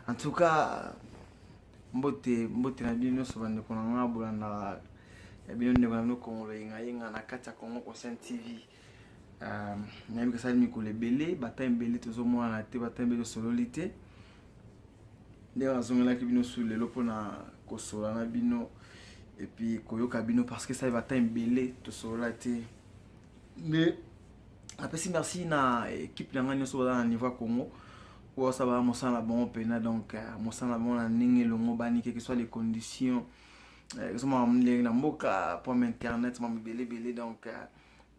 En tout cas, mbote na bino so bande ko nga bolanda ya bino ne bana ko inga na kati ya Congo Conscient TV. Na yebika sali mikolo ebele bata ebele tozomona te bata ebele sololité nde bazongelaki bino su lelo mpona kosola na bino et puis koyoka bino parce que ça bata ebele tosolola te mais apesi merci na équipe na nga nyonso baza na niveau ya Congo ou ça va mosala bon pena donc mosala bon na ndenge longo bani que soit les conditions que soit na mboka pour internet ma belé donc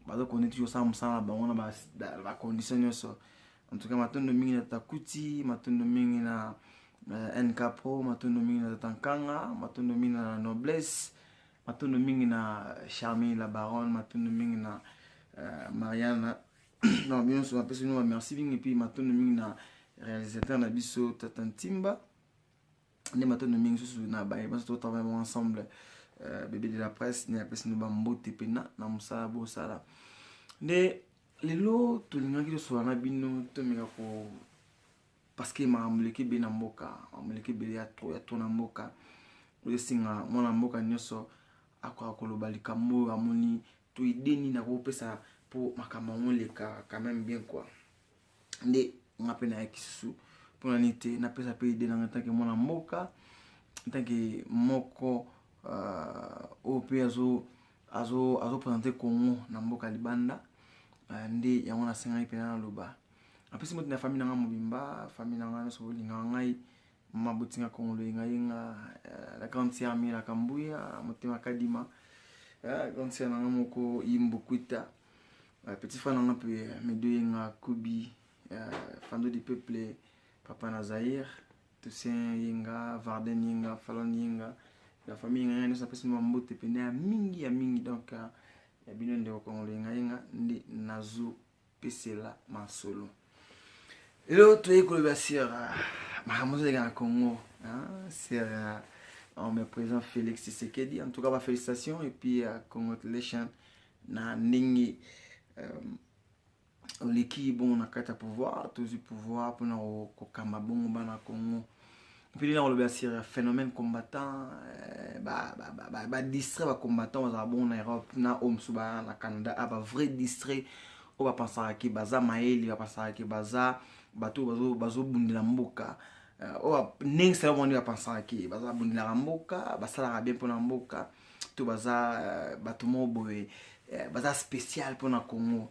bazo connaître toujours ça mosala bon na ba conditions nyonso en tout cas matondo mingi na takuti matondo mingi na NK Pro matondo mingi na tankanga matondo mingi na noblesse matondo mingi na Charmy la baronne matondo mingi na Mariana non bien sûr apesi nous merci bien et puis matondo mingi na réalisateur na biso Tatantimba ne matondo mingi susu na ba parce que travailler ensemble bébé de la presse ne apesi nous ba mbote pena na musala bo sala de lelo tulingaki to sola na bino to meka ko parce que ma amuleki be na mboka amuleki be ya to na mboka le singa mona mboka nyoso akwa koloba likambo amoni to ideni na ko pesa pour makamba ngoleka quand même bien quoi nde ngapena ekisu pour nité na pesa pe ideni na tant que mona mboka tant que moko au pe azo présenter Congo na mboka libanda nde yango na senga ipena na loba apesi moto na famille nanga mobimba famille nanga so linga ngai mabutinga Congo lo inga la grande armée la Kambuya motema kadima grande sœur nanga moko imbukuita petit frère nanga pe medo inga Kobi fando du peuple papa Nazaire Toussaint Yenga Varden Yenga Falon Yenga la famille nanga nous apesi mbote pena ya mingi donc ya bino nde ko lenga ndi nazo pesela masolo elo to ko le sur mahamozo de la Congo c'est en me présent Félix Tshisekedi en tout cas félicitations et puis congratulations na ningi l'équipe bon na kata pouvoir tous du pouvoir pour na ko kamba bongo bana Congo puis là on le sur phénomène combattant distrait ba combattant za bon na Europe na omsuba na Canada aba vrai distrait on va penser à baza maeli va penser à baza bazo bundila mboka o ning sala mo va penser à baza bundila mboka basala bien pour na mboka to baza batumo boye baza spécial pour na Congo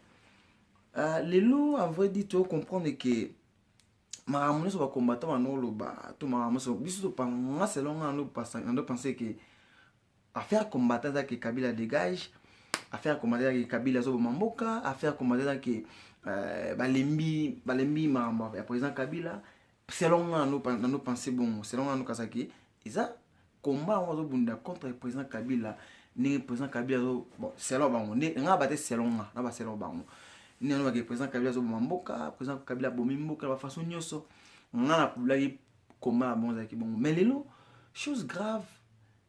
lelo en vrai dit to comprendre que maramuno so ba combattant na loba to maramuno so biso to panga selon on penser que affaire combattant ça que Kabila dégage affaire combattant que Kabila zo mamboka affaire combattant que balembi mamba ya président Kabila selon on penser bon selon on kasaki isa combat on zo bunda contre le président Kabila ni président Kabila zo bon selon bango ni nga baté selon na ba selon bango ni on va que président Kabila zo mamboka président Kabila bomimboka ba façon nyoso nga na problème combat bon za ki bon mais lelo chose grave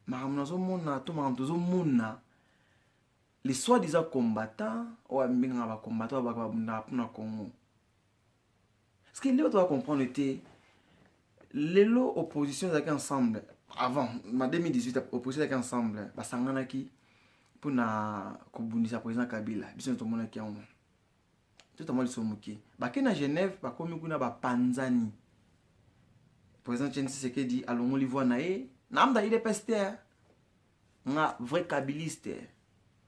maramuno zo mona to maramuno zo mona les soi-disant combattants ou ambianga ba combattants ba bunda na Congo ce que les doit comprendre était lelo opposition avec ensemble avant en 2018 opposition avec ensemble ba sangana ki pour na kobundisa président Kabila biso to mona ki on tout à mal somuki ba ke na Genève ba komi kuna ba panzani président Tshisekedi alongo livoa na e namda il est pester nga vrai kabiliste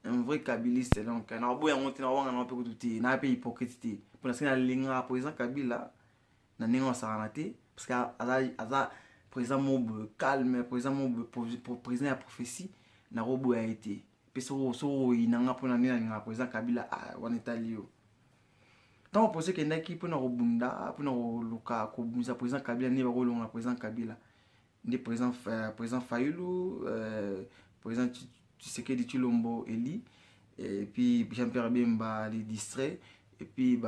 un vrai kabiliste donc na boya monter na wanga na pe ko tuti na pe hypocrite pour na sina linga président Kabila na ninga saranate parce que aza président mob calme président mob président ya prophétie na robo a été pe so inanga pour na ninga président Kabila wana italio tant on pensait que ndaki pour na robunda pour na luka ko bumisa président Kabila ni ba rolonga président Kabila ni président Fayulu président Tshisekedi Chilombo Eli et puis Jean-Pierre Bemba les distraits et puis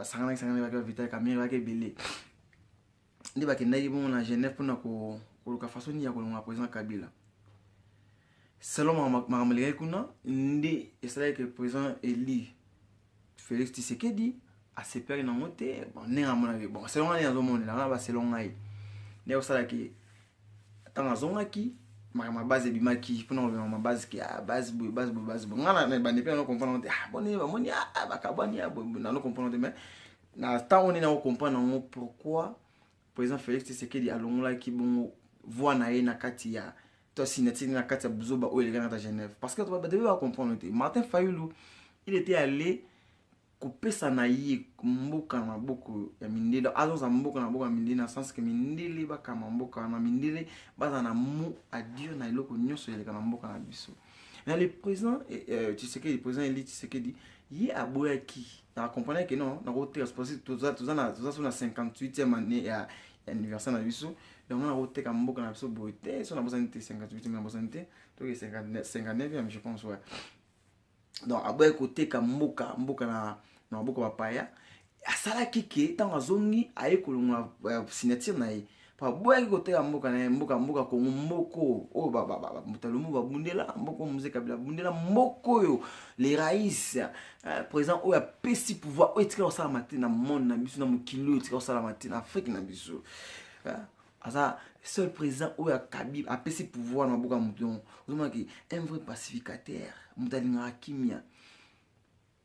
sangana ba Vital Kamerhe ba ke belé ndi ba kendaki bon na Genève pour na ko luka façon ni ya ko longa président Kabila selon makamele kuna ndi esala que président Eli Félix Tshisekedi assez peur na moté bon nenga mona bon selon nga na zo mona na ba selon ngai ne osala ki tanga zonga ki ma base bimaki pona ma base ki base nga na ba ne pe na comprendre boni ba moni ba kabani na no comprendre mais na temps on est na comprendre pourquoi président Félix Tshisekedi alongola ki bon voix na ye na kati ya to sinati na kati ya buzoba o ele na Genève parce que tu devais comprendre Martin Fayulu il était allé kopesa na ye mboka na maboko ya mindele azoza mboka na maboko ya mindele na sens que mindele bakama mboka na mindele baza na mu adio na eloko nyonso eleka na mboka na biso. Mais le président Tshisekedi, le président Eli Tshisekedi ye aboyaki na comprendre que non na côté responsable tout ça sur la 58e année ya anniversaire na biso donc on a roté ka mboka na biso boité sur la besoin de 58e na besoin de to 59e je pense ouais. Donc aboy côté ka mboka na mboka bapaya asala kike tanga zongi aye kolonga signature na ye pa boy côté ka mboka na mboka ko mboko o mutalumu babundela mboko muzeka bila bundela mboko yo les raïs présent o ya pesi pouvoir o etika osala matin na monde na biso na mokilo etika osala matin na Afrique na biso asa seul président o ya kabi a pesi pouvoir na mboka muton ozoma ki un vrai pacificateur mutalinga kimia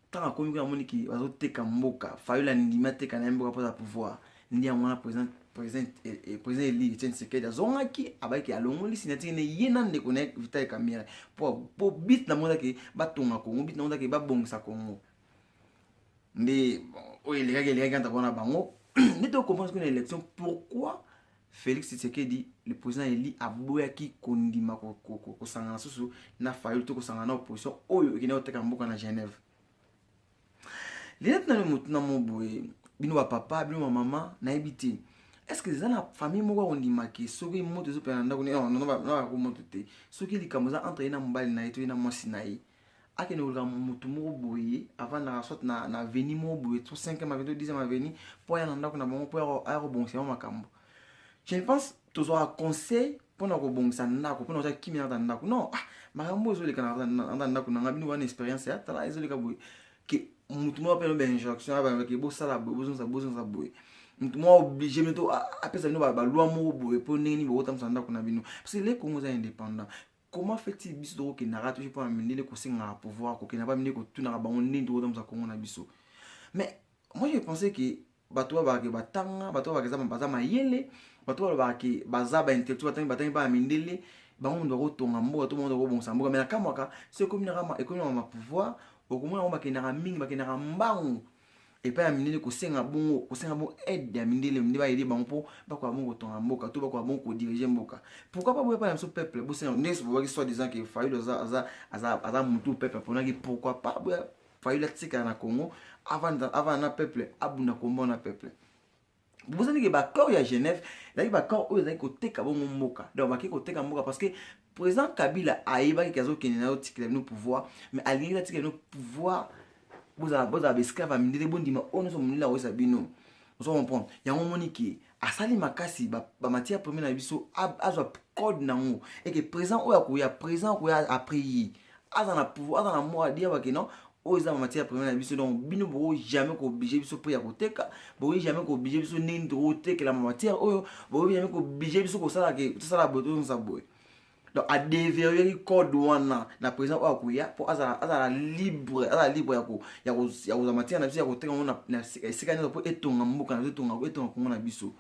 tanga komi ko amoni ki bazoteka mboka Fayulu ndima teka na mboka pour pouvoir ndi amona président Eli Tshisekedi azongaki abaki alongoli sinati ne yena ndeko na Vital Kamerhe po bit na monda ke batonga Congo bit na monda ke babongisa Congo mais o il ganta bona bango ne to comprendre que l'élection pourquoi Félix Tshisekedi le président Eli aboyaki kondima ko sangana susu na Fayulu to ko sangana opposition oyo ekine oteka mboka na Genève les na mutu na moboye bino ba papa bino ba mama na ebiti. Est-ce que dans la famille moi on dit marqué soki moto zo pena ndako non ba ko moto te soki likamuza entre na mbali na eto na mwasi na ye akene ulga mutu mo boye avant na sorte na veni mo boye to 5e avenue 10e avenue pour ya ndako na bango pour aero bonse makambo. Je pense toujours un conseil pour na ko bongisa ndako pour na kimi na ndako non makambo zo le kana na ndako na ngabino wana experience ya tala zo le ka boye que mutu mo pena ben injonction aba ke bo sala boye bozo boye moi obligé meto après ça nous ba loi mo boye pour nini bo tamsa ndako na bino parce que les Congolais indépendants comment fait-il biso do ke na toujours pour amener ko singa pouvoir ko ke na pas mener ko tuna ba on nini do tamsa Congo na biso. Mais moi je pensais que bato ba ke batanga bato ba ke za baza mayele bato ba ke baza ba intellectuel batanga ba mindele ba on do tonga mboka tout monde do bonsa mboka mais na kamwaka c'est comme na ma pouvoir au moins on ba ke na mingi ba ke na mbangu et pas amener ko senga bon aide amener le ba aider bango po ba ko bongo tonga mboka to ba ko bongo diriger mboka. Pourquoi pas boye pas so peuple bo senga n'est pas que soit disant que Fayulu za mutu peuple pour que pourquoi pas boye Fayulu tika na Congo avant na peuple abuna kombo na peuple. Vous savez que ba corps ya Genève là ba corps o za ko teka bongo mboka donc ba ko teka mboka parce que président Kabila aiba ki kazo kenena o tikela no pouvoir mais alingi tikela no pouvoir vous avez esclave à mindele bondima on so munila o sabino on comprend ya moniki asali makasi ba matière première na biso azwa code nango et que présent o ya présent ko ya après azana pouvoir azana moi dire ba que non o za matière première na biso donc bino bo jamais ko obligé biso pour ya koteka bo jamais ko obligé biso nini to teka la matière o bo jamais ko obligé biso ko sala ke sala boto ça boy. Donc à déverrouiller le code wana na présent wa kuya pour azala libre ya ko matière na biso ya ko teka na sikana pour etonga mboka na etonga Congo na biso.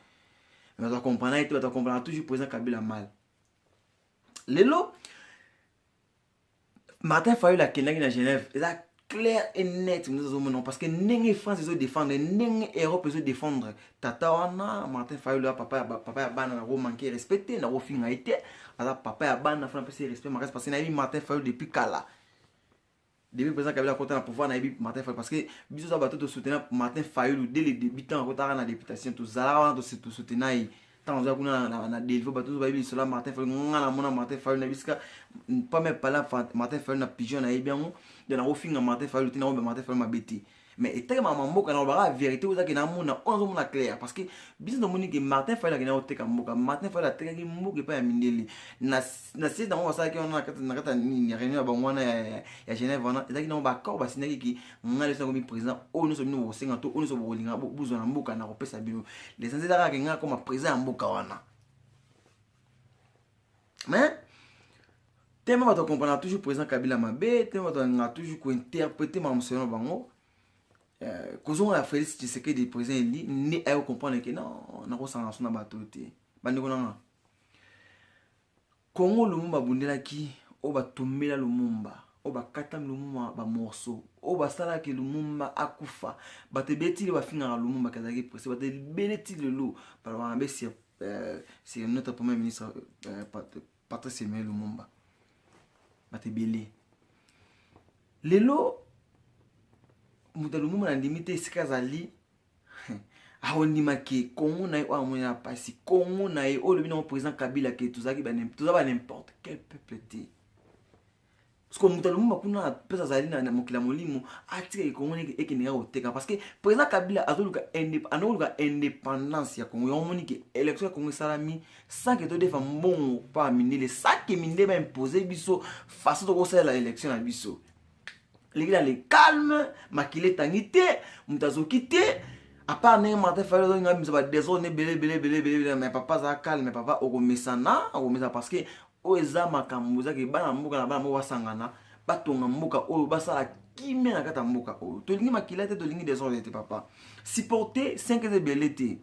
Mais tu comprends toujours président Kabila mal. Lelo Martin Fayulu la kenaki na Genève est clair et net nous parce que nenge France ils défendre nenge Europe ils défendre tata wana Martin Fayulu papa ya bana na ro manquer respecter na ro finga été ala papa ya bana fa passer respect parce que na bi Martin Fayulu depuis kala depuis président Kabila côté na pouvoir na bi Martin Fayulu parce que biso za bato to soutenir Martin Fayulu dès les débutants côté na députation to zala wana to soutenir tant za kuna na délivrer bato ba bi cela Martin Fayulu ngana mona Martin Fayulu na biska pas même pas là Martin Fayulu na pigeon na bien de na ofinga Martin Fayulu tina Martin Fayulu mabeti mais eteke mboka na ba vérité ozaki na mona onzo mona clair parce que biso no moni que Martin Fayulu na oteka mboka Martin Fayulu ateka ki mboka pa ya mindele na c'est dans on ça ki on na kata ni réunion ba ngwana ya Genève wana ezaki na ba accord ba sinaki ki ngale so comme président o no so bino bo senga to o no so bo linga buzo na mboka na kopesa bino les senze daka ki nga comme président mboka wana mais tellement va te comprendre toujours président Kabila Mabe tellement va toujours ko interpréter ma monsieur bango Kozon a Félix Tshisekedi président eli ni ayo comprendre que non na ko sanga sona bato te bandeko nanga Congo Lumumba bundelaki o ba tombela Lumumba o ba kata Lumumba ba morceau o ba sala ke Lumumba akufa ba te beti ba finga Lumumba kazaki président ba te beleti le lot par ba mbe c'est notre premier ministre Patrice Emery Lumumba bate belé lelo muta Lumumba na limite sikazali aondima ke Congo na wa moya pasi Congo na o le bino président Kabila ke tuzaki ba n'importe quel peuple te parce que muta Lumumba kuna pesa zali na mokila molimo atike Congo ne ekenga oteka parce que président Kabila azoluka indépendance ya Congo yo moni ke élection ya Congo salami sans que to defa mbongo pa minele ça que minde ba imposer biso façon de faire la élection na biso l'église le calme makile tangité mutazoki te à part ne Martin Fayulu nga misa ba désordre belé mais papa za calme mais papa okomesana okomesa parce que o eza makambo za ke bana mboka na bana mo wasangana batonga mboka o basala kimé na kata mboka o to lingi makile te to lingi désordre te papa supporter 5 ans belé te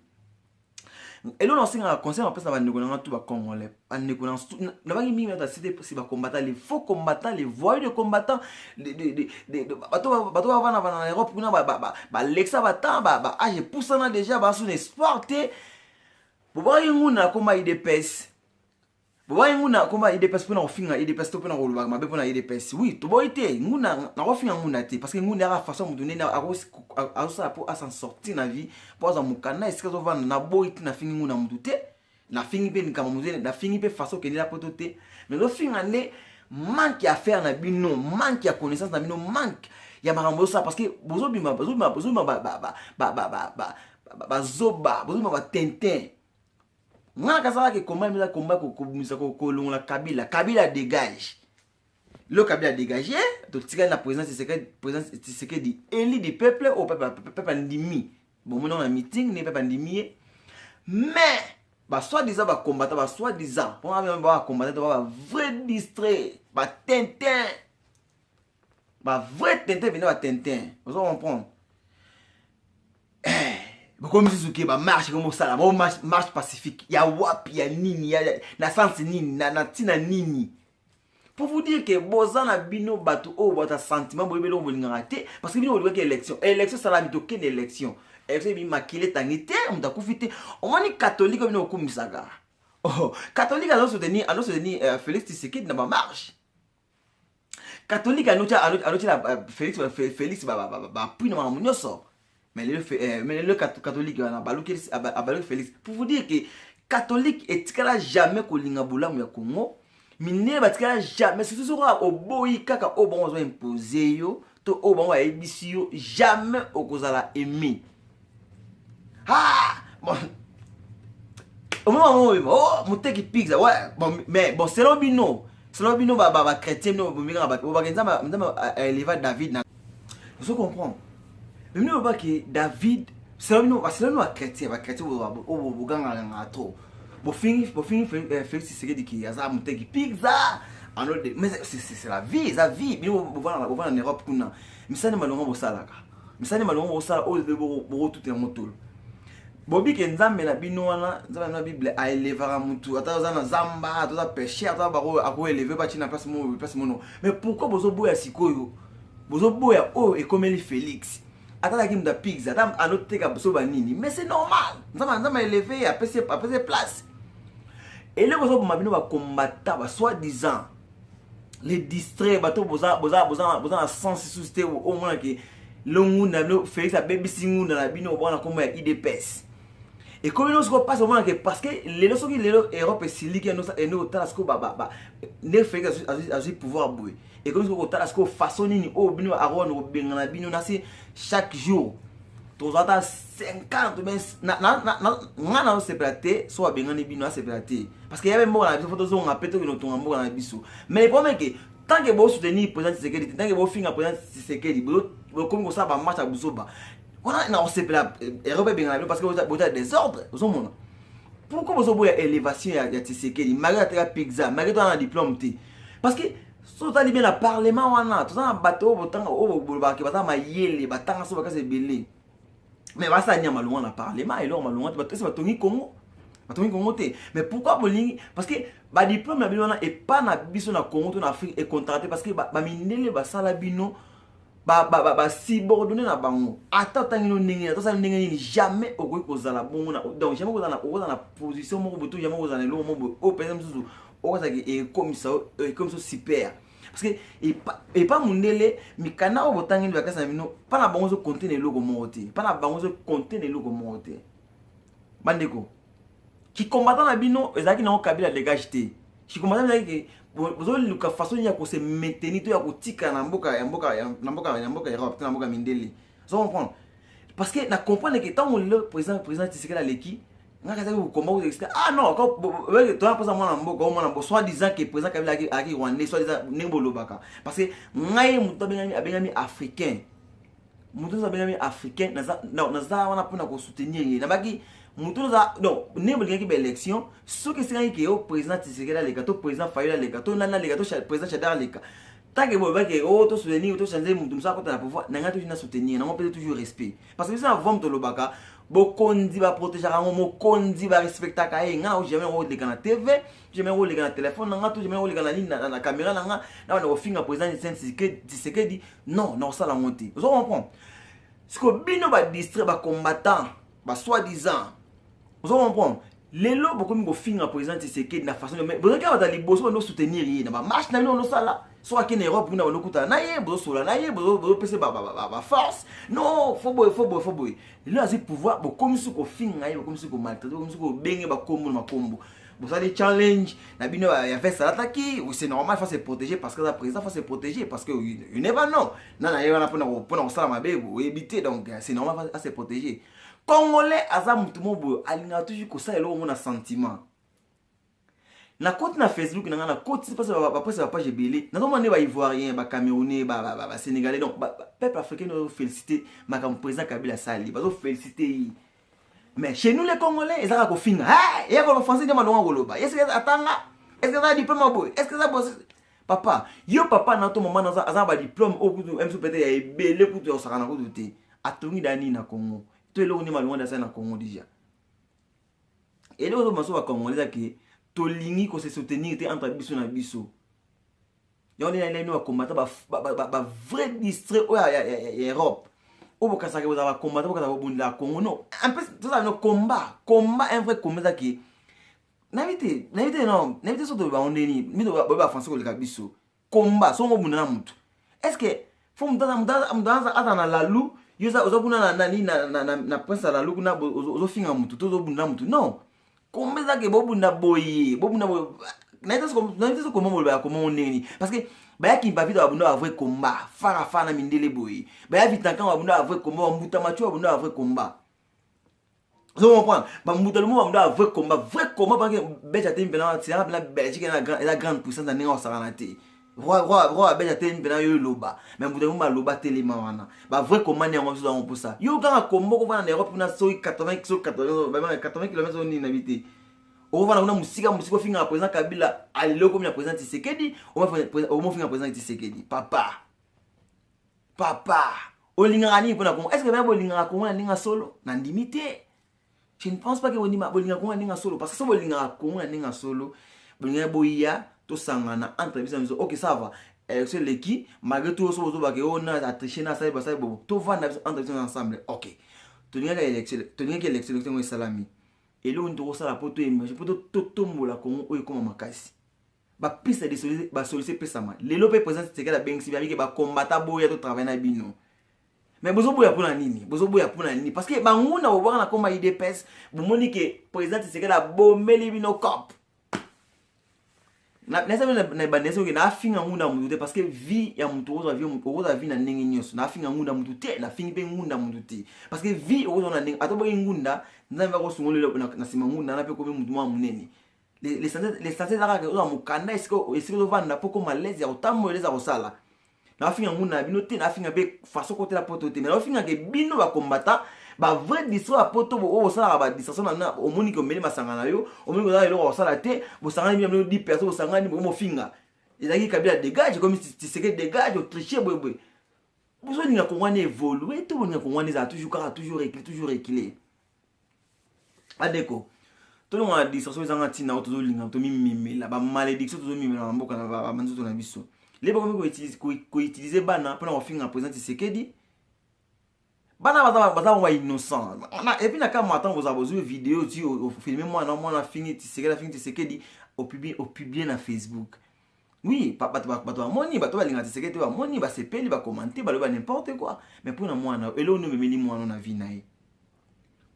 et là on s'est conseil en place avec les tout ba congolais na bangi mingi na cité si ba combattant les faux combattants les voyous de combattants de bato vana en Europe kuna ba lexa batan ba age poussana déjà ba sous espoir te bo ba nguna koma IDPS bo ba nguna koma IDPS pona ofinga IDPS to pona rolba mabe pona IDPS oui to boité nguna na ofinga nguna te parce que nguna ra façon mu donner na a ça pour à s'en sortir na vie pour za mukana est-ce que zo vana na boité na fingi nguna mu te na fingi pe nkama mu na fingi pe façon que ni la poto te mais zo finga ne manque à faire na bino manque à connaissance na bino manque ya makambo ça parce que bozo bima zoba ba tintin nga kasala ke combat misa combat ko longola Kabila dégage le Kabila dégagé to tika na président Tshisekedi élu du peuple au peuple ndimi bon mon na meeting ne peuple ndimi mais ba soi-disant ba combattant ba soi-disant pour ba combattant ba vrai distrait ba tintin ba vrai tintin venir ba tintin vous comprendre comme si ce ba marche comme ça la marche pacifique ya wapi ya nini ya na sens nini na tina nini pour vous dire que bozana bino batu o bata sentiment bo belo bolinga te parce que bino bo élection ça la mito ken élection bi makile tangité on ta kufite on mani catholique bino kumisaga oh catholique alors soutenir Félix Tshisekedi na ba marche catholique anocha Félix ba puis na mamunyoso mais le catholique na baluki Félix pour vous dire que catholique etikala jamais kolinga bolamu ya Congo mine batikala jamais surtout sur oboyi kaka obon zo imposer yo to obon wa ebisi yo jamais okozala aimer bon au moment oh muteki pizza ouais bon mais bon c'est lobino ba chrétien no bomira ba kenza élever David na vous comprenez même nous pas que David c'est nous chrétien au buganga ngato bo fini Félix Tshisekedi qui aza muteki pizza mais c'est la vie nous voir en Europe kuna misani malongo bosalaka o bo tout est motolo bobi ke nzambe na bino wana nzambe na Bible a élevera mutu ata za na zamba ata za péché ata ba ko élever ba china place mono mais pourquoi bozo boya sikoyo bozo boya o e comme Félix ata la kim da pigs ata anoteka boso ba nini mais c'est normal nzambe élever a passer place et le bozo mabino ba combattre ba soi-disant les distraits bato boza na sens suscité au moins que longu na Félix a baby singu na bino bona comme IDPS et comme nous ce passe au moment que parce que les leçons qui l'Europe est si liquide et nous autant ce que ne fait que pouvoir bouer et comme nous autant ce que façon ni au bino aron au bengana bino nasi chaque jour tous attend 50 mais na se platé soit bengana bino se platé parce qu'il y avait mort la photo on a pété que nous tombe mort na biso mais le problème que tant que vous soutenir président Tshisekedi tant que vous finir président Tshisekedi vous comme ça va marcher à Buzoba on a non c'est la Europe bien parce que vous avez des ordres vous monde pourquoi vous avez élévation ya Tshisekedi malgré la pizza malgré un diplôme parce que so tali bien le parlement wana tout ça bateau botanga o bolba ke batama yele batanga so bakase belé mais va ça nyama loin na parlement et là on loin bateau c'est batongi Congo te mais pourquoi bolingi parce que ba diplôme na bilona et pas na biso na Congo to na Afrique est contracté parce que ba mindele ba sala bino ba subordonné na bango ata tangino ndenge to sala ndenge ni jamais okoki kozala bongo na donc jamais kozala na position moko boto jamais kozala lo mo o par exemple o ça que comme ça super parce que et pas mundele mikana o botangi ba kasa bino pas na bango zo contenir logo moté pas na bango zo contenir logo moté bandeko qui combattant na bino ezaki na Kabila dégage te qui combattant na que vous luka façon ya ko se maintenir to ya ko tika na mboka Europe na mboka mindele vous comprenez parce que na comprendre que tant le président Tshisekedi aleki nga kaza ko combat vous expliquer ah non quand toi après ça moi na mboka soit disant que président Kabila aki rwandais soit disant nembolo baka parce que ngai muto bengami africain muto bengami africain na wana pona ko soutenir na baki mutuza donc nembo lingi ba élection ce que c'est que au président Tshisekedi le gâteau président Fayulu le gâteau nana le gâteau président Chadar le gâteau tant que boba que oh to soutenir to changer mutu ça côté la pouvoir nanga to na soutenir na peut toujours respect parce que ça vont to lobaka bokondi ba protéger rango mokondi ba respecta ka e nga o jamais o le kana TV jamais o le kana téléphone nanga to jamais o le kana ligne na caméra nanga na on finga président Tshisekedi non ça la monter vous comprenez ce que bino ba distrait ba combattant ba soi-disant vous comprenez les lots beaucoup de finir président Tshisekedi na façon de vous regardez les boss on soutenir na ba marche na no sala soit en Europe na no kuta na ye boss sola na ye boss pese ba force non faut boy là c'est pouvoir comme si ko finga ye comme si ko maltraiter comme si ko benga ba kombo na makombo vous allez challenge na bino ya fait ça attaquer ou c'est normal faut se protéger parce que la président faut se protéger parce que you never know na ye wana pona sala mabe ou éviter donc c'est normal faut se protéger. Congolais aza mutu mobo alinga toujours ko ça elo mona sentiment na côté na Facebook na côté c'est parce que page belé na demandé ba ivoirien ba camerounais ba sénégalais donc peuple africain nous féliciter ma comme président Kabila Sali ba féliciter mais chez nous les Congolais ils ont ko finga ah et ko français de malonga goloba est-ce que atanga est-ce que ça diplôme boy est-ce que ça boss papa yo papa na to moment na za ba diplôme au kutu même peut-être ya belé kutu o sakana kutu te atongi dani na Congo tout le monde est malheureux dans le Congo déjà et les autres morceaux congolais qui tolingi ko se soutenir entre biso na biso y on est là combattre ba vrai distrait ya Europe au bokasa que vous avez combattre bokasa bunda Congo non en plus tout ça no combat un vrai combat qui n'avité non n'avité surtout ba ondeni mi ba français ko le biso combat so ngo bunda na mutu est-ce que faut mudana atana la lou yoza ozokuna na prince la lou na ozofinga mutu to zobunda mutu non kombeza ke bobunda boye naita so comment bolba comment oneni parce que baya ki ba vite abunda avre combat fara na mindele boye baya vite kan abunda avre combat mbuta macho abunda avre combat vous comprenez ba mbuta le mo abunda avre combat vrai combat parce que beja tembela c'est la Belgique la grande puissance na ninga saranate roi beja tembela yo loba mais mbuta mo loba telema wana ba vrai combat ni ngo so pour ça yo kanga combo ko na Europe na so 80 km on inhabité on va na musika finga président Kabila alilo comme la président Tshisekedi on va finga président Tshisekedi papa olinga ni pour na Congo est-ce que même olinga Congo na ninga solo na limité je ne pense pas que olinga Congo na ninga solo parce que si olinga Congo na ninga solo olinga boya to sangana entre biso OK ça va c'est l'équipe malgré tout so ba que on a triché na ça bon to va entre biso ensemble OK tolinga élection salami et là on doit ça la poto image poto totombola Congo o comme makasi ba piste de solliciter pesa ma le lope président Tshisekedi la bengi bien que ba combattre boya to travailler na bino mais bozoboya pona nini parce que banguna obwaka na koma IDPS bomoni ke président Tshisekedi a bomeli bino cop na bandeso ke na finga ngunda mutu te parce que vie ya mutu oza vie na ndenge nyonso na finga ngunda mutu te na fingi pe ngunda mutu te parce que vie oza na ndenge atobo ngunda nzambe ba ko sungolo na sima ngunda na pe ko mutu mwa munene les santé za ka oza mukanda esiko vanda poko malaise ya otamboleza kosala na finga ngunda bino te na finga pe faso côté la poto te mais na finga ke bino ba combattant ba vrai diso a poto bo sala ba distraction na omoni ko meli masanga na yo omoni ko za eloko sala te bo sanga ni 10 personnes bo sanga ni mo finga ezaki Kabila dégage comme Tshisekedi dégage tricher boy besoin de Kongwane évoluer tout le Kongwane ça toujours reculer adeko tout le monde a dit ça so zanga tina to linga to mimimela ba malédiction to mimela mboka na ba manzo to na biso les bokomi ko utiliser bana pour na finga président Tshisekedi bana baza wa innocent et puis na ka matin vous avez vu vidéo tu filmer moi na fini Tshisekedi au publier na Facebook. Oui, bato moni bato balinga Tshisekedi ba moni ba sepeli ba commenter ba loba n'importe quoi mais pour na mwana elo no memeli mwana na vie na ye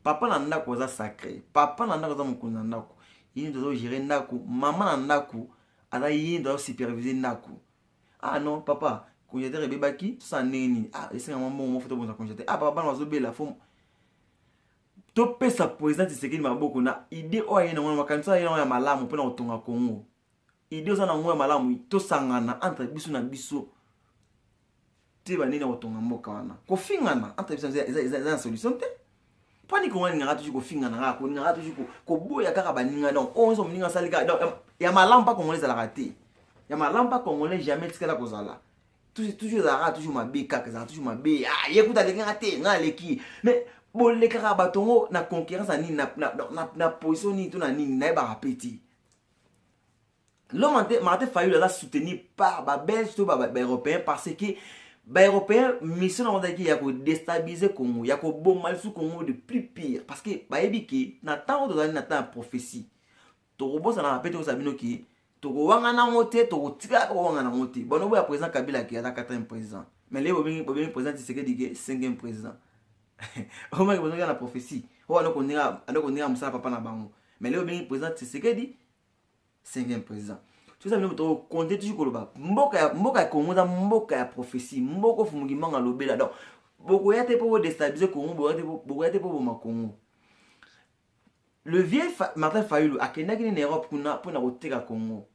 papa na ndako za sacré papa na ndako za mukunza ndako yini dozo gérer ndako mama na ndako ala yini dozo superviser ndako ah non papa congélateur ebebaki ça nini ah esenga mo photo bonza congélateur ah papa na zobela fo to pesa président Tshisekedi maboko na idée o ayena mwana makanisa ya malamu pona otonga Congo idée za na ngwa malamu to sangana entre biso na biso te banini otonga mboka wana ko fingana entre biso za solution te pani ko ngani ngatu ko fingana ngako ngatu ko boya kaka baninga donc onzo mninga salika donc ya malamu pa congolais la raté ya malamu pa congolais jamais tikala kozala toujours za toujours mabeka kaza toujours mabe ah yekuta lenga te ngaleki mais bolé kaka batongo na concurrence ani na position ni to na nini na ba rapeti l'homme Martin Fayulu a soutenu par ba belge to ba européen parce que ba européen mission na ndaki ya ko déstabiliser Congo ya ko bomal sous Congo de plus pire parce que ba ebiki na temps de na temps prophétie to robosa na rapeti ko sabino ki to ko wanga na ngote to ko tika ko wanga na ngote bono boya président Kabila ki ata 4e président mais les bobingi président Tshisekedi ki 5e président au moins besoin la prophétie on a konira musala papa na bango mais les bobingi président Tshisekedi 5e président tout ça nous to compter toujours koloba mboka Congo za mboka ya prophétie mboko fumuki manga lobela donc boko yate pour déstabiliser Congo boko yate pour boma Congo le vieux Martin Fayulu akendaki en Europe pour na koteka Congo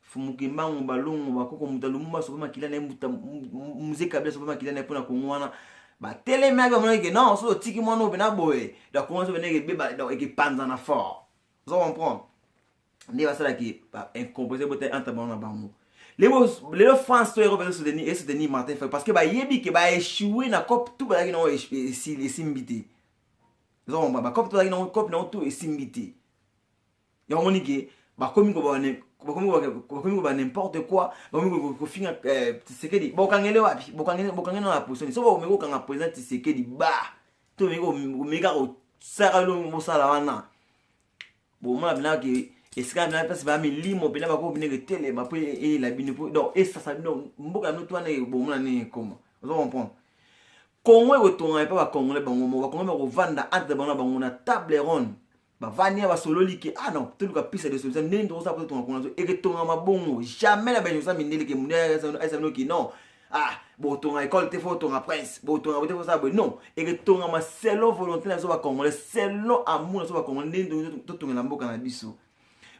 fumuki mbango balongo bakoko mutalumba sopa makila na muta musée Kabila sopa makila na pour na Congo wana ba telema ga mona ke non so tiki mono bena boye da Congo so beneke beba donc eke panza na fort vous comprenez ne va ça qui incompressible peut-être entre bon na bango les France to européens soutenir Martin Fayulu parce que ba yebi ke ba échouer na cop tout ba ki no simbité zo ba cop tout ba ki no cop no tout simbité ya monike ba komi ko ba n'importe quoi ba komi ko finga Tshisekedi bokangele wapi bokangele na position so ba meko kanga président Tshisekedi ba to meka ko saralo mo sala wana bo mona bina ki esika na pesa ba milimo bina ba ko bine ke tele ba pe e la bine donc et ça donc mboka no to na bo mona ni comment vous comprenez Congo e tonga pa ba Congolais bango ko vanda entre bango na table ronde ba vania ba sololi ki ah non tout ka pisa de solution nini to ça pour tonga Congo e ke tonga mabongo jamais la benjo sa mindele ke munde esa no ki non ah bo tonga école te fo tonga prince bo tonga bo te fo ça non e ke tonga ma selon volonté na so ba Congolais selon amour na so ba Congolais nini to tonga na mboka na biso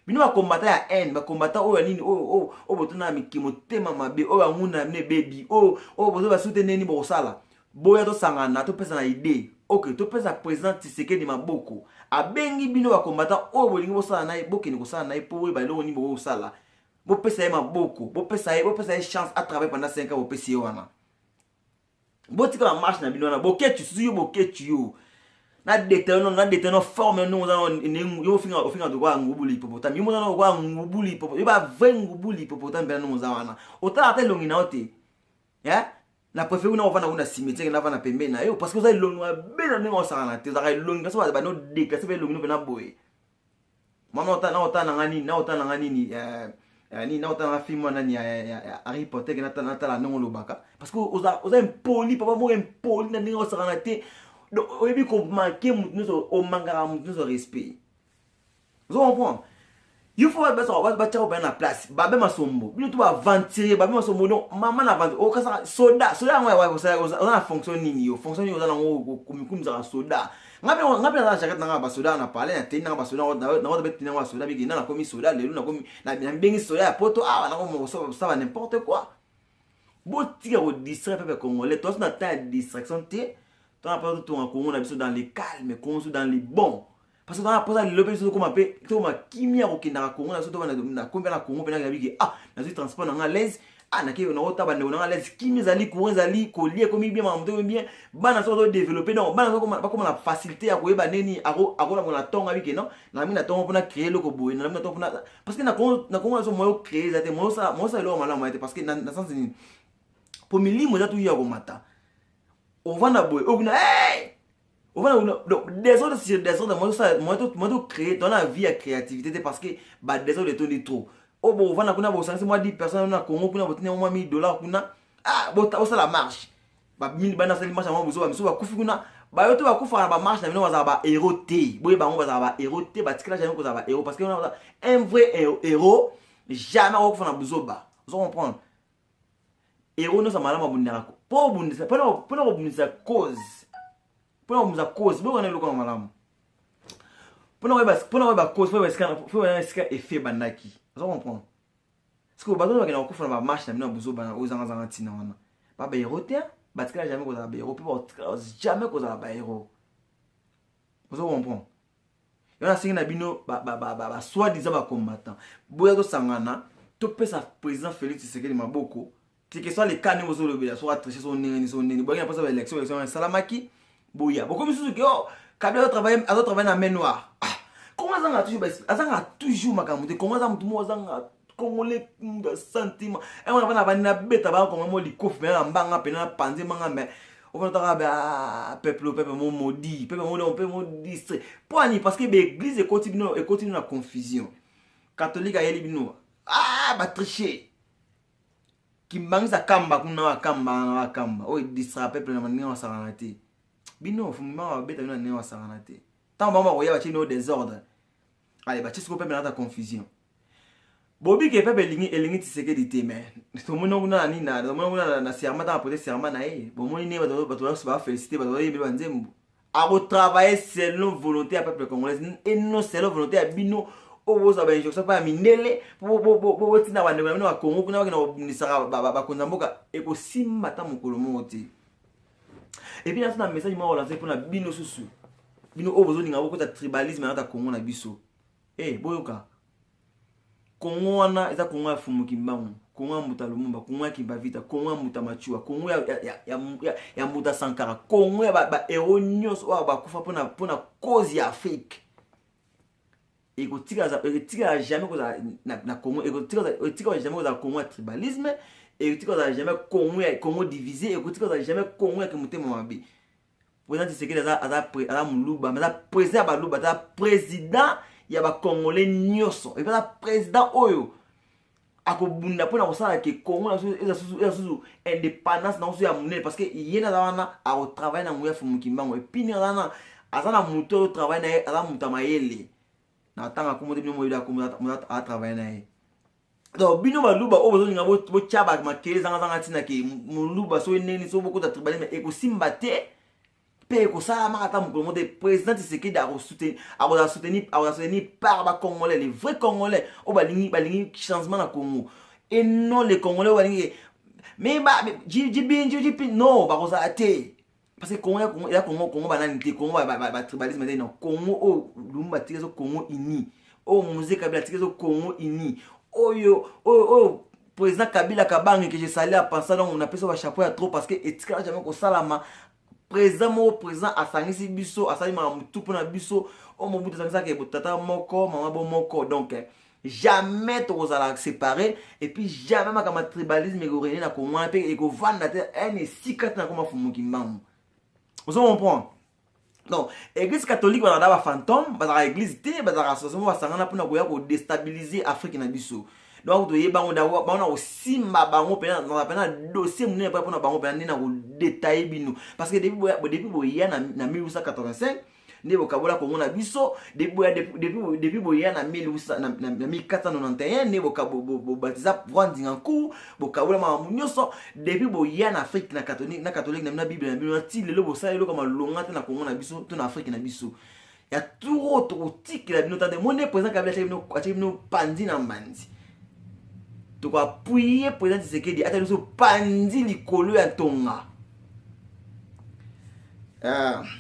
bino ba combattant ya haine ba combattant o ya nini o botona mikimo tema mabe o nguna ne baby o bozo ba soutenir ni bo sala boya to sangana to pesa na idée OK to pesa président Tshisekedi maboko abengi bino ba combattant o bolingi bo sala na eboke ni ko sala na epo ba lo ni bo sala bo pesa maboko bo pesa chance à travailler pendant 5 ans bo pesa wana bo tika la marche na bino na bo ketu suyo bo ketu yo na déterno forme no za yo finga do kwa ngubuli popota mi mo na kwa ngubuli popota yo ba ngubuli popota mbela no za wana otala te longi na ote ya na préféré na ovana una cimetière na vana pembe na yo parce que ça longi wa bena ngo sala te za longi so ba no déclarer longi no bena boy mama otana na ngani ni ni na otana film wana ni Harry Potter na tala non lobaka parce que oza impoli papa mo impoli na ningo sakana te donc oyebi ko manquer mutu o mangara mutu respect vous comprenez. Il faut que vous ayez la place. Babé masombo. Bino tu vas ventiler. Babé masombo non. Maman na venti. O kasa soda. Soda on a fonction nini yo. Fonction nini on a ngo comme ça soda. Ngapi na jacket na ba soda na parler na tena ba soda na bet na soda bigi na komi soda lelo na komi na bengi soda ya poto na komi ça va n'importe quoi. Bo tika au distrait peuple congolais. Toi na ta distraction te. Toi na pas tout en Congo na biso dans les calmes, Congo dans les bons. Parce que dans la pose à l'opération comme appelé comme kimia au Kenya Congo na soto na combien na Congo pena gabi na zo transport na l'aise na ke na ota ba na l'aise kimia zali courant zali collier comme bien mamuto bien bana so développer donc bana comme la facilité à koyeba neni ako na tonga biki non na mi na tonga pona créer loko boy na mi na tonga pona parce que na Congo so moyo créer zate moyo ça lo mala moyo parce que na sens ni pour milimo za tu ya ko mata on va na boy obina hey. Donc, des autres, moi, créer dans la vie à créativité parce que des autres, les trop. Oh, bon, on va moi 10 personnes, on a Congo, on a $1000, bon, ça la marche. 1000 bana ça marche, on va besoin kufi kuna. Yoto va kufa na marche, na va héros té. Boy, on va héros té, tikala jamais ko va héros parce que un vrai héros jamais on va besoin ba. Vous comprenez? Héros non ça malama bundera. Pour bundisa cause. Pour nous cause bon on est le comme malamu pour nous cause faut effet bandaki vous comprenez parce que bato ba na kufa na marche na buzo bana ozanga tina wana ba ba héroté batikala jamais ko za ba héros jamais ko za ba héros vous comprenez yana singa na bino ba soit disant ba combattant boya to sangana to pesa président Félix Tshisekedi maboko que soit les cas nous zo le soit tricher son nini boya pas ça élection salamaki boya beaucoup de gens Kabila travailler dans main noire comment ça toujours makamute comment ça mutu mo zanga congolais de sentiment et on va na beta ba comme mo likof mais na mbanga pena panze manga mais on va ta peuple mon maudit peuple mon distrait poani parce que l'église continue la confusion catholique a elibino ba tricher kimbangisa kamba kuna kamba o distrait peuple na maninga saranate bino fumba beta bino ne wasanganate tant mama oya bachi no désordre allez bachi ko peuple na ta confusion bobi ke peuple elingi Tshisekedi te mais to mono kuna nini na serment ta poter serment na bon moni ne bato ba féliciter bato yebe banzembo a travailler selon volonté à peuple congolais et non selon volonté à bino o ça ba injonction pas mindele bo tina bande ba Congo kuna na nisaka ba konzamboka e ko simata mokolo moti. Et puis là c'est un message moi lancé pour na bino susu bino o besoin nga beaucoup de tribalisme na ta Congo na biso boyoka Congo wana eza Congo ya fumuki mbangu Congo ya muta Lumumba Congo ya Kibavita Congo ya muta Machua Congo ya muta Sankara Congo ya ba héros nyos wa ba kufa pona cause ya Afrique et ko tika jamais ko na Congo et ko tika jamais ko za Congo ya tribalisme et tu as jamais Congo divisé et tu as jamais Congo qui monte mabi président Tshisekedi à muluba mais président baluba ta président ya ba congolais nyoso et pas président oyo akobunda pona kosala ke Congo eza indépendance na so ya munene parce que yena wana a travailler na nguya fumukimbango et puis na azana muto au travail na ala mutamayele na tanga komote bino moyida komote a travailler na donc bino baluba o besoin nga bo chaba makele zanga tina ke muluba so neni so beaucoup de tribalisme e ko simba te pe ko sala makata mukolo de président Tshisekedi a soutenir par ba congolais les vrais congolais o balingi changement na Congo et non les congolais balingi mais jibi non ba ko sa te parce que Congo banani te Congo ba tribalisme te non Congo o lumba tizo Congo ini o musique Kabila tizo Congo ini président Kabila Kabange que je salue à penser donc on appelle ça chapeau à trop parce que etika jamais ko salama président asangisi biso asali ma mutu pona biso o mobutu sangisa ke tata moko mama bo moko donc jamais to kozala séparer et puis jamais makama tribalisme ko rene na ko mwana pe e ko vanda te ene sikata na koma fumuki mbamu vous comprenez. Donc, l'église catholique va fantôme, va église té, va association va sangana pour na déstabiliser Afrique na biso. donc to yeba on da on a simba bango pena na pena dossier munene pa pona bango pena na ko détailler bino parce que depuis boya na 1885 ne bokabola Congo na biso depuis boya na 1491 ne bokabo batiza Brandingancourt bokabola ma munyoso depuis boya na Afrique na catholique na Bible na bino ti lelo bosa lelo kama longa te na Congo na biso to na Afrique na biso ya tout tique la bino tande mon président Kabila achibino pandi na mbandi to ko appuyer président Tshisekedi ata biso pandi likolo ya tonga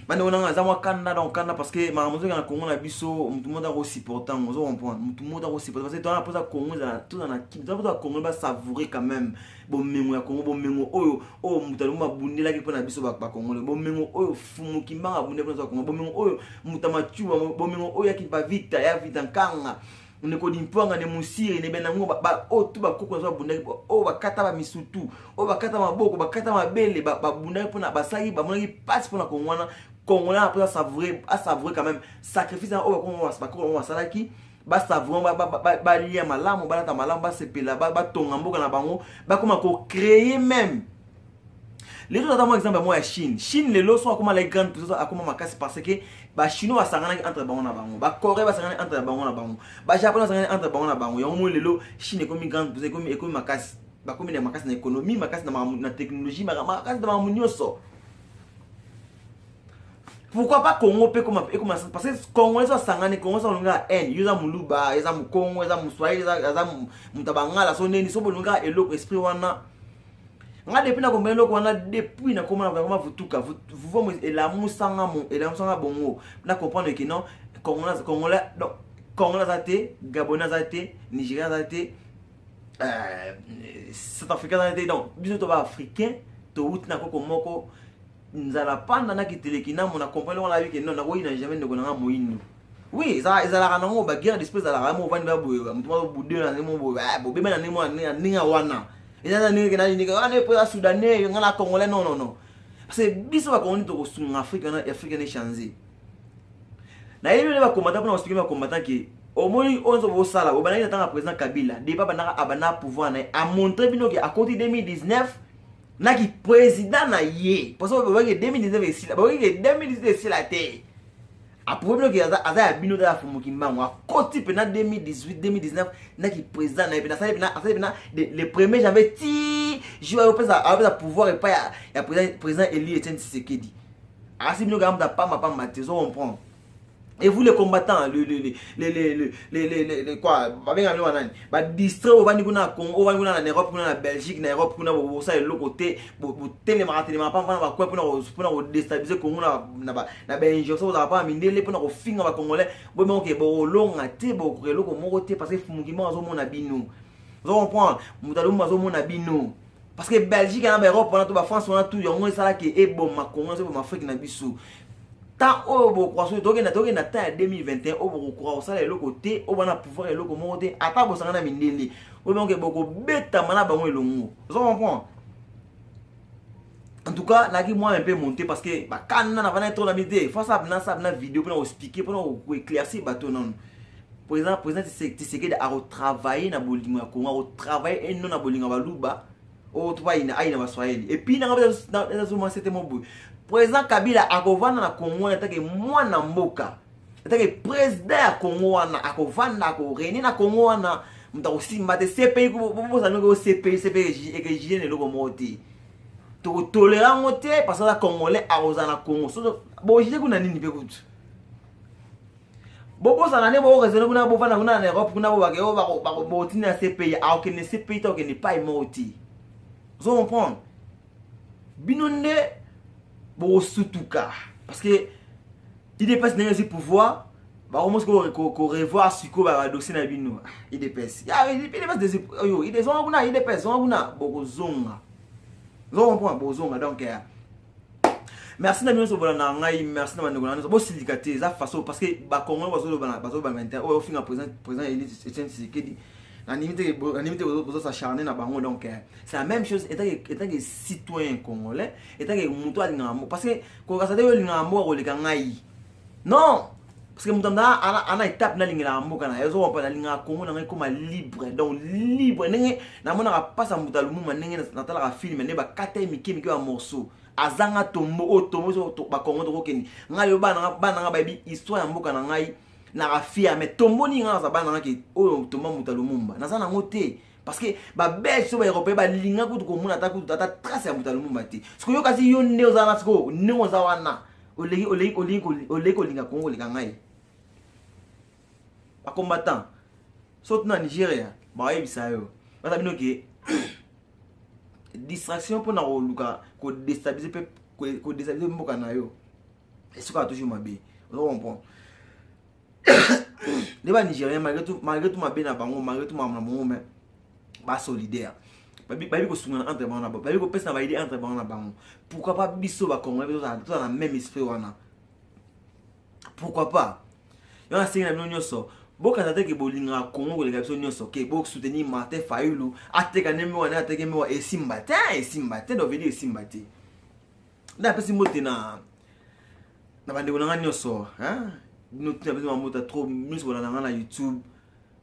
bande onanga za mwa kanda donc kanda parce que maramozo na Congo na biso mutu monde a supportant on comprend mutu monde a supportant parce que dans la pose à Congo za tout dans la dans la Congo ba savourer quand même bon mengo ya Congo bon mengo oyo mutu ma bundela ki pona biso ba Congo bon mengo oyo fumu ki manga bunde pona Congo bon mengo oyo mutu machuwa bon mengo oyo ki ba vita ya vita nkanga on ko dimpwanga ne musiri ne benango ba o tu ba koko zo bunda o ba kata ba misutu o ba kata maboko ba kata mabele ba bunda pona ba saki ba monaki passe pona Congolais après savourer quand même sacrifice o ba ko salaki ba savourer ba lia malamu ba ta malamu ba sepela ba tonga mboka na bango ba koma ko créer même les autres dans exemple moi Chine les lots sont comme les grandes puissances à comment makasi parce que ba chinois sangana entre bango na bango ba Corée ba sangana entre bango na bango ba japonais sangana entre bango na bango yo mo lelo Chine comme grande puissance comme économie makasi ba comme makasi na économie makasi na technologie makasi na munyoso. Pourquoi pas Congo peut comme parce que Congo ça sangana Congo ça longa n yuza muluba yuza mukongo yuza muswahili yuza mutabangala so neni so bolunga eloko esprit wana nga depuis na kombelo ko wana depuis na comment vutuka vous la musanga bongo na comprendre que non Congolais donc Congolais zate Gabonais zate Nigériens zate South Africain zate donc biso to ba africain to out na ko moko nzala panda na kitelekina mona comprendre on a vu que non na ko ina jamais ndeko na moyinu oui ça la ranango ba guerre d'espèce la ramo vandi ba boyo mutuma budde na nemo bo be na nemo ninga wana ina nika ane pour la soudanais ngala congolais non parce que biso ba kongoni to sunga afrique ne changer na yele ba combattant pour expliquer ba combattant que au moins on zo sala o banana tanga président Kabila débat banaka abana pouvoir na a montré bino que à côté 2019 na ki président na ye parce que ba 2019 ici là ba 2019 ici la terre a problème que aza bino da fumuki mbango a côté pendant 2018 2019 na ki président na pena ça pena le 1er janvier ti joue au pouvoir et pas ya président Eli Etienne Tshisekedi asi bino ga pas ma tezo on prend. Et vous les combattants, les quoi, va distraire au Vaniguna Congo, au Vaniguna en Europe, en Belgique, en Europe, on a l'autre côté, pour télémarketing, pour déstabiliser Congo, na Belgique, ça va pas miner, pour finir avec Congolais, bon, ok, bon, long à té, bon, parce que Fumugima a mon abino. Vous comprenez, Moutaluma a mon abino. Parce que Belgique, en Europe, on a tout, France, on a tout, il y a un ça qui est bon, ma Congo, c'est pour ma Afrique, na bisou. Tant au croissance toke na 2021 au croissance ça le côté au bana pouvoir et le côté ata bo sangana mindeli o donc boko beta mana bango elongo vous comprenez. En tout cas naki moi un peu monter parce que ba kana na vana trop la midi faut ça na vidéo pour expliquer pour éclaircir bateau non président Tshisekedi a retravailler na bolingo ya Congo a retravailler et non na bolingo ba luba o to ba ina aina ba Swahili et puis na c'était mon bout. Président Kabila akovana na Congo atake mwana mboka atake président ya Congo wana akovana ko reni na Congo wana mutakosimba te CPI ko za ngo CPI ekejine loko moti to tolérant te parce que la Congolais aroza na Congo so bo jide kuna nini pe kutu bo bosa na ne bo raisonner kuna bo fana kuna na Europe kuna bo bakeo ba bo tina CPI a okene CPI to okene pas moti vous comprenez binonde Bosutuka parce que il dépasse les pouvoir bah au moins qu'on revoir ce qu'on va dossier na bino il dépasse il dépasse des yo il dépasse on bozonga on prend bozonga donc merci na bino so bona na ngai merci na mandeko na bo silikate za façon parce que ba Congo bazo ba mainten au fin président Etienne Tshisekedi animité vous s'acharner na bango donc c'est la même chose étant que citoyen congolais étant que muto alingambo parce que ko kasade yo lingambo ko leka ngai non parce que mutanda ana étape na lingela mboka na ezo pa na linga Congo na comme libre, donc libre ndenge na mona pas sa mutalumuma ndenge na tala ka film ne ba kata miki ba morceau azanga tombo o tombo so ba Congo to kokeni ngayo bana ba bi histoire ya mboka na ngai na rafia mais tombo ni nga za bana ki o tombo mutalumumba na sana ngote parce que ba belge so ba européen ba linga ko ko mona ta ko ta trace ya mutalumumba te siko yo kasi yo ne ozana siko ne ozawana oleko linga Congo linga ngai ba combattant saute na Nigeria ba yebisa yo ba bino ke distraction pour na luka ko déstabiliser ko déstabiliser mboka na yo et ce qu'on a toujours mabe on comprend les ba Nigériens malgré tout mabe na bango malgré tout mama bango mais ba solidaire ba ko sunga entre bango na ba ko pesa ba idée entre bango na bango pourquoi pas biso ba Congolais tout dans même esprit wana pourquoi pas yo na singa bino nyoso boka tata ke bolinga Congo ko le biso nyoso ke bo soutenir Martin Fayulu ateka neme wana ateka me wa esimbate do veut esimbate na pesi mote na bande ko nyoso hein nous tu besoin mota trop nous voilà na YouTube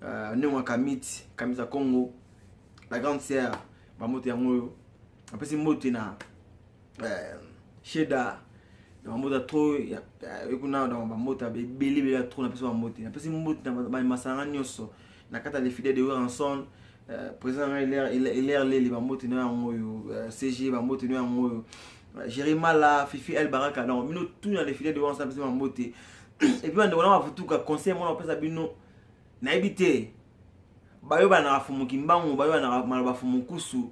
ne wa kamita Congo la grande sœur ba mote ya ngoyo apesi mote na Sheda na mota trop ya ekuna na ba mote beli trop na pesi ba mote na pesi mote na ba masanga nyoso na kata les fidèles de Ranson président il les ba mote na ngoyo CG ba mote na ngoyo Jéréma la Fifi El Baraka non mino tout dans les fidèles de Ranson pesi ba mote et puis on a vutuka conseil moi on pesa bino na ebité bayo bana fumuki mbangu bayo bana maloba fumukusu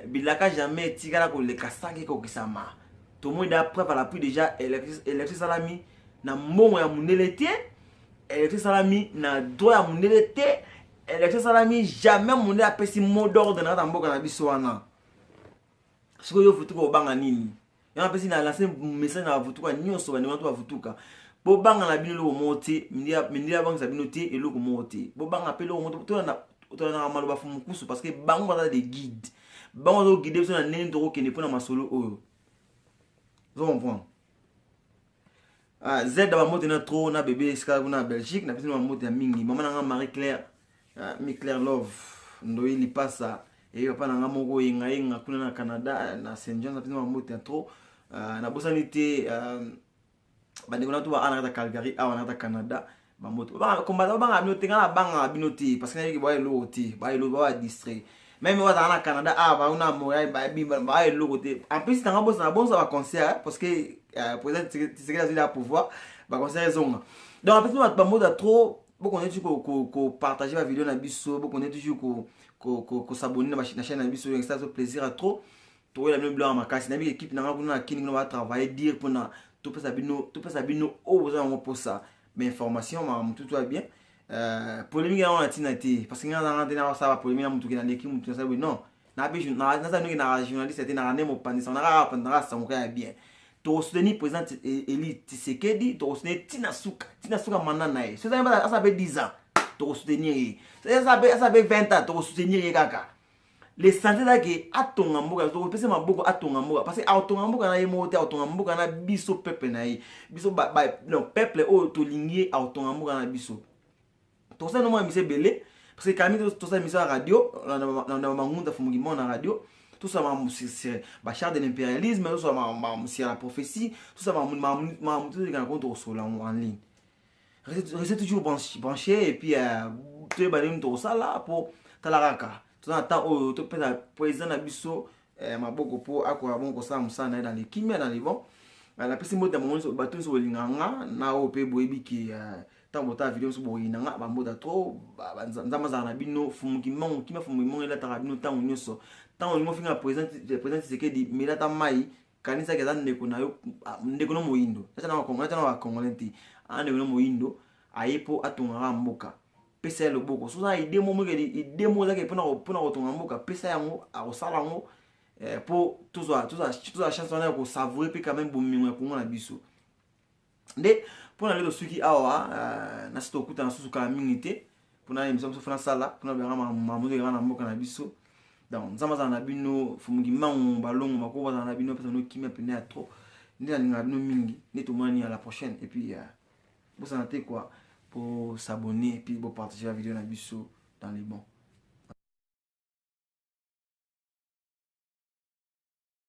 bilaka jamais tigala ko le kasangi ko kisama tout le monde après par la pluie déjà électrice salami na mbongo ya munelete électrice salami na droit ya munelete électrice salami jamais munela pesi mot d'ordre na mboka na biso wana siko yo vutuka obanga nini yana pesi na lancer message na vutuka nyonso bani wantu bavutuka bo banga na bino lo monte mindia banga bino te et lo monte bo banga pe lo monte to na maloba fumukusu parce que bango ba des guides bango do guider so na nene to ko ne pona masolo oyo vous comprenez Z ba mote na trop na bébé ska na Belgique na pesi na mote ya mingi mama na Marie Claire Claire Love ndo ili pasa et papa na moko yenga kuna na Canada na Saint John na pesi na mote ya trop na bosanité bande ko na to ba ana ta Calgary a wana ta Canada ba moto ba combattre ba ngabino te ngala banga binoti parce que na ki ba lo ti ba lo ba distrait même wa ta na Canada a ba una moya ba lo côté en plus na bossa na bonsa ba concert parce que président c'est que la pouvoir ba concert zonga donc en plus ba moto trop beaucoup on est toujours ko partager la vidéo na biso beaucoup on est toujours ko s'abonner na chaîne na biso ça fait plaisir à trop to la même blanc makasi na bi équipe na nguna kini nguna ba travailler dire pour na tout peut sabino au besoin pour ça mais information tout va bien polémique on a tinati parce que on ça va polémique mutu ki na l'équipe mutu ça non na bi na ça na journaliste était na nemo pandisa na rapandra ça mon bien to soutenir président Eli Tshisekedi to soutenir Tinasuka manana nae ça ça fait 10 ans to soutenir ça fait 20 ans to soutenir kaka les santé là que atonga mboka to pese maboko atonga mboka parce que atonga mboka na yemote atonga mboka na biso peuple na yi biso non peuple o to lingier atonga mboka na biso to ça no mo mise belé parce que quand to ça mise radio na mangunda fumugi na radio tout ça ma char de l'impérialisme tout ça ma la prophétie tout ça ma tout les contre sur en ligne restez toujours branché et puis tu vas aller tout ça là pour talaraka tout attend au to pesa président na biso maboko po akwa bon ko sa musana dans les kimia dans les bons la pesi mota mo bato so linganga na o pe boyebi ki tango ta vidéo so boyinanga ba mota trop nzama za na bino fumuki mon kimia fumuki mon ela ta bino tango nyoso tango mo finga président Tshisekedi mila ta mai kanisa ke zande ko na yo ndeko no moyindo acha na wa Congolais ande no moyindo ayepo atunga mboka pesa le boko so ça idée mo idée mo za ke pona kotonga mboka pesa yango a kosala ngo pour tout ça chance on a ko savourer puis quand même bomingo ya Congo na biso nde pona le suki awa na sito kuta na susu ka mingité pona émission so fana sala pona ba mamuzo na mboka na biso donc nzama za na bino fumugi mangu balongo makoba za na bino pesa no kimia pena trop nde na bino mingi ne to mani à la prochaine et puis Vous en quoi pour s'abonner et puis pour partager la vidéo dans les bons.